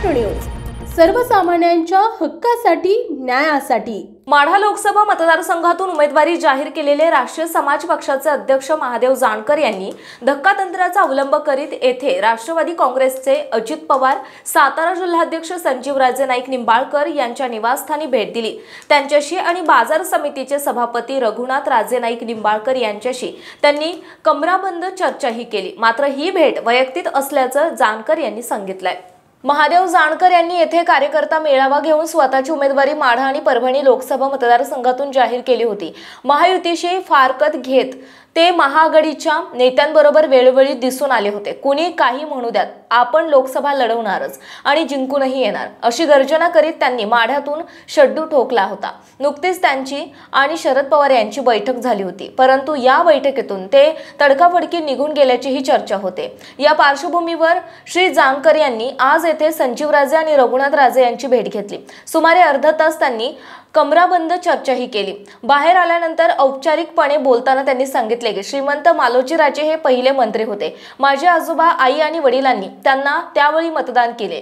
Maharashtra news, सर्वसामान्यांच्या हक्कासाठी, न्यायासाठी। माढा लोकसभा मतदारसंघातून उमेदवारी जाहीर केलेले राष्ट्रीय समाज पक्षाचे अध्यक्ष महादेव जानकर यांनी धक्कातंत्राचा अवलंब करीत येथे राष्ट्रवादी काँग्रेसचे अजित पवार, सातारा जिल्हाध्यक्ष संजीवराजे नाईक निंबाळकर यांच्या निवासस्थानी भेट दिली। त्यांच्याशी आणि बाजार समितीचे सभापती रघुनाथ राजे नाईक निंबाळकर यांच्याशी त्यांनी कमराबंद चर्चाही केली। मात्र ही भेट वैयक्तिक असल्याचं जानकर यांनी सांगितलंय। महादेव जानकर यांनी येथे कार्यकर्ता मेळावा घेऊन स्वतःची उमेदवारी माढा आणि परभणी लोकसभा मतदारसंघातून जाहीर केली होती। महायुतीशी फारकत घेत ते महाआघाडीच्या नेत्यांबरोबर वेळोवेळी दिसून आले होते। कुणी काही म्हणू द्यात, आपण लोकसभा लढवणारच आणि जिंकूनही येणार, अशी गर्जना करीत त्यांनी माढ्यातून शड्डू ठोकला होता। नुकतीच त्यांची आणि शरद पवार यांची बैठक झाली होती, परंतु या बैठकीतून ते तडकाफडकी निघून गेल्याचीही चर्चा होते। या पार्श्वभूमीवर श्री जानकर यांनी आज येथे संजीवराजे आणि रघुनाथ राजे यांची भेट घेतली। सुमारे अर्धा तास त्यांनी कमराबंद चर्चाही केली। बाहेर आल्यानंतर औपचारिकपणे बोलताना त्यांनी सांगितले की श्रीमंत मालोजीराजे हे पहिले मंत्री होते। माझे आजोबा, आई आणि वडिलांनी त्यांना त्यावेळी मतदान केले,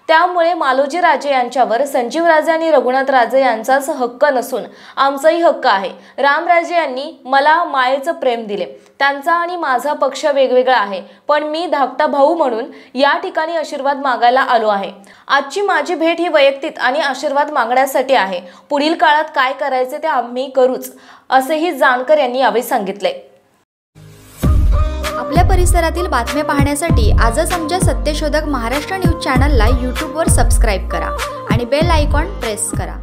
त्यामुळे मालोजीराजे यांच्यावर संजीवराजे आणि रघुनाथ राजे यांचाच हक्क नसून आमचाही हक्क आहे। रामराजे यांनी मला मायेचं प्रेम दिले, त्यांचा आणि माझा पक्ष वेगवेगळा आहे, पण मी धाकटा भाऊ म्हणून या ठिकाणी आशीर्वाद मागायला आलो आहे। आजची माझी भेट ही वैयक्तिक आणि आशीर्वाद मागण्यासाठी आहे। पुढील काळात काय करायचे ते आम्ही करूच, असेही जानकर यांनी यावेळी सांगितले। आपल्या परिसरातील बातम्या पाहण्यासाठी आजच आमच्या सत्यशोधक महाराष्ट्र न्यूज चॅनलला यूट्यूबवर सबस्क्राईब करा आणि बेल आयकॉन प्रेस करा।